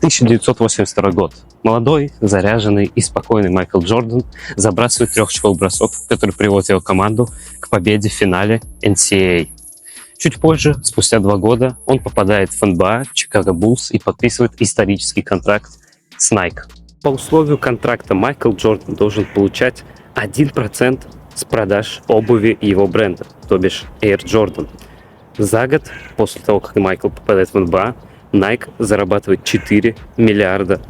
1982 год. Молодой, заряженный и спокойный Майкл Джордан забрасывает трехочковый бросок, который приводит его команду к победе в финале NCAA. Чуть позже, спустя 2 года, он попадает в НБА, Чикаго Буллс и подписывает исторический контракт с Nike. По условию контракта Майкл Джордан должен получать 1% с продаж обуви его бренда, то бишь Air Jordan. За год, после того, как Майкл попадает в НБА, Nike зарабатывает $4 миллиарда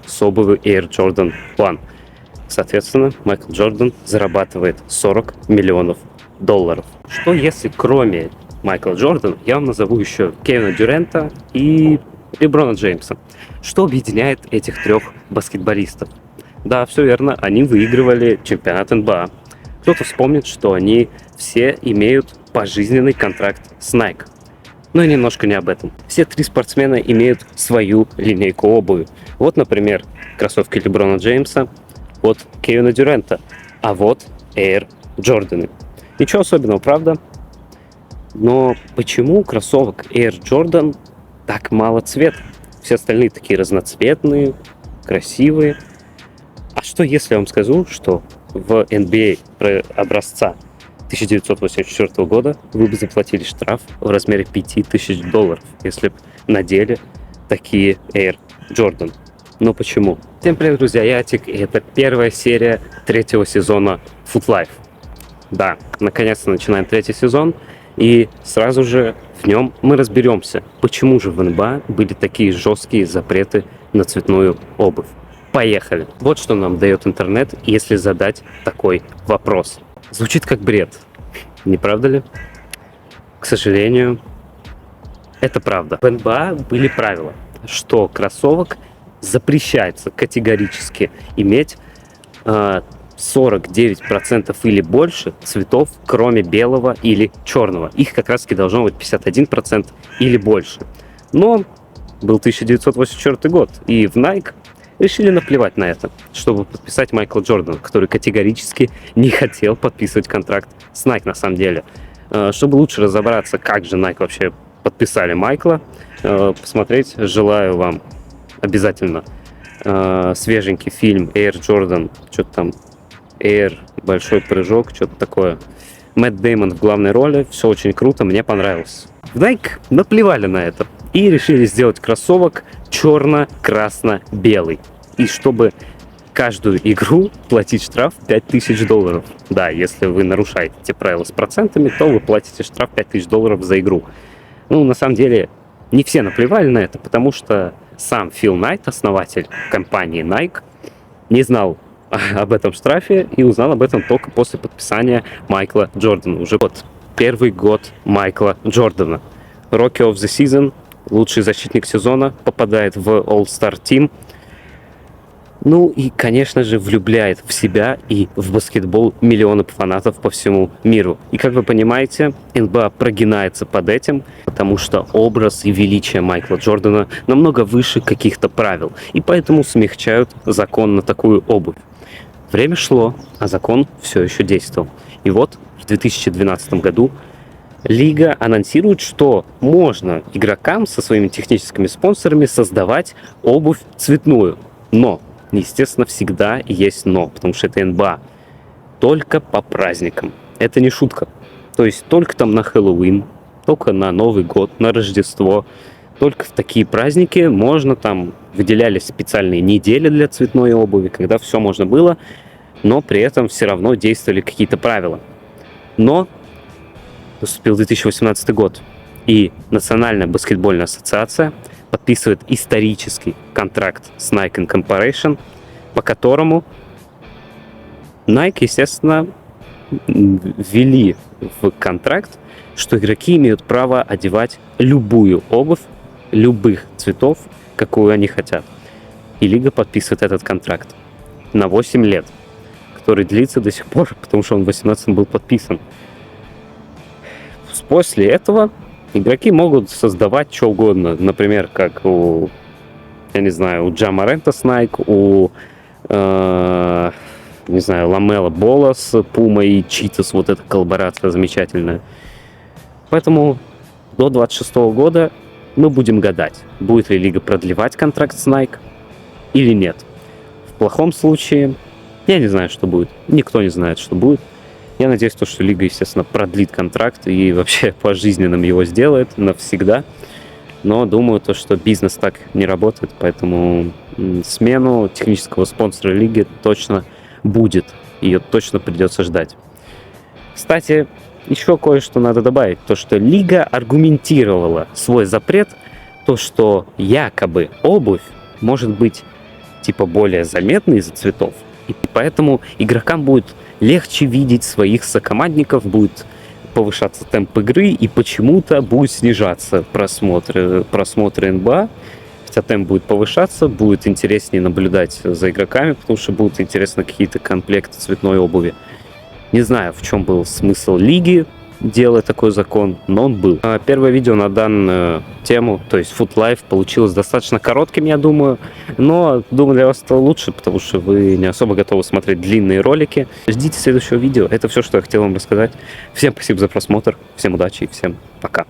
с обуви Air Jordan 1. Соответственно, Майкл Джордан зарабатывает $40 миллионов. Что если кроме Майкла Джордана я вам назову еще Кевина Дюрента и Леброна Джеймса? Что объединяет этих трех баскетболистов? Да, все верно, они выигрывали чемпионат НБА. Кто-то вспомнит, что они все имеют пожизненный контракт с Nike. Но и немножко не об этом. Все три спортсмена имеют свою линейку обуви. Вот, например, кроссовки Леброна Джеймса, вот Кевина Дюрента, а вот Air Jordan. Ничего особенного, правда? Но почему у кроссовок Air Jordan так мало цвета? Все остальные такие разноцветные, красивые. А что если я вам скажу, что в NBA образца 1984 года вы бы заплатили штраф в размере $5000, если бы надели такие Air Jordan? Но почему? Всем привет, друзья, я Атик, и это первая серия 3-го сезона Foot Life. Да, наконец-то начинаем 3-й сезон, и сразу же в нем мы разберемся, почему же в НБА были такие жесткие запреты на цветную обувь. Поехали! Вот что нам дает интернет, если задать такой вопрос. Звучит как бред, не правда ли? К сожалению, это правда. В НБА были правила, что кроссовок запрещается категорически иметь 49% или больше цветов, кроме белого или черного. Их как раз таки должно быть 51% или больше. Но был 1984 год, и в Nike решили наплевать на это, чтобы подписать Майкла Джордана, который категорически не хотел подписывать контракт с Nike на самом деле. Чтобы лучше разобраться, как же Nike вообще подписали Майкла, посмотреть желаю вам обязательно свеженький фильм Air Jordan, что-то там, Air, большой прыжок, что-то такое. Мэтт Дэймон в главной роли, все очень круто, мне понравилось. В Nike наплевали на это и решили сделать кроссовок черно-красно-белый. И чтобы каждую игру платить штраф $5000. Да, если вы нарушаете те правила с процентами, то вы платите штраф $5000 за игру. Ну, на самом деле, не все наплевали на это, потому что сам Фил Найт, основатель компании Nike, не знал об этом штрафе и узнал об этом только после подписания Майкла Джордана. Уже вот первый год Майкла Джордана. Rookie of the Season, лучший защитник сезона, попадает в All-Star Team. Ну и, конечно же, влюбляет в себя и в баскетбол миллионы фанатов по всему миру. И, как вы понимаете, НБА прогинается под этим, потому что образ и величие Майкла Джордана намного выше каких-то правил. И поэтому смягчают закон на такую обувь. Время шло, а закон все еще действовал. И вот в 2012 году Лига анонсирует, что можно игрокам со своими техническими спонсорами создавать обувь цветную. Но, естественно, всегда есть но, потому что это НБА. Только по праздникам. Это не шутка. То есть только там на Хэллоуин, только на Новый год, на Рождество. Только в такие праздники можно там, выделялись специальные недели для цветной обуви, когда все можно было, но при этом все равно действовали какие-то правила. Но наступил 2018 год, и Национальная баскетбольная ассоциация подписывает исторический контракт с Nike Incorporation, по которому Nike, естественно, ввели в контракт, что игроки имеют право одевать любую обувь, любых цветов, какую они хотят. И Лига подписывает этот контракт на 8 лет, который длится до сих пор, потому что он в 2018 был подписан. После этого игроки могут создавать что угодно. Например, как у, я не знаю, у Джа Морента с Nike, у, не знаю, Ламела Бола с Puma и Cheetos, вот эта коллаборация замечательная. Поэтому до 26 года мы будем гадать, будет ли лига продлевать контракт с Nike или нет. В плохом случае, я не знаю, что будет. Никто не знает, что будет. Я надеюсь, что лига, естественно, продлит контракт и вообще пожизненным его сделает навсегда. Но думаю, что бизнес так не работает, поэтому смену технического спонсора лиги точно будет. Ее точно придется ждать. Кстати, еще кое-что надо добавить. То, что лига аргументировала свой запрет, то, что якобы обувь может быть типа более заметной из-за цветов. И поэтому игрокам будет легче видеть своих сокомандников, будет повышаться темп игры, и почему-то будет снижаться просмотры НБА. Хотя темп будет повышаться, будет интереснее наблюдать за игроками, потому что будут интересны какие-то комплекты цветной обуви. Не знаю, в чем был смысл лиги, делая такой закон, но он был. Первое видео на данную тему, то есть Foot Life, получилось достаточно коротким, я думаю. Но, думаю, для вас это лучше, потому что вы не особо готовы смотреть длинные ролики. Ждите следующего видео. Это все, что я хотел вам рассказать. Всем спасибо за просмотр, всем удачи и всем пока.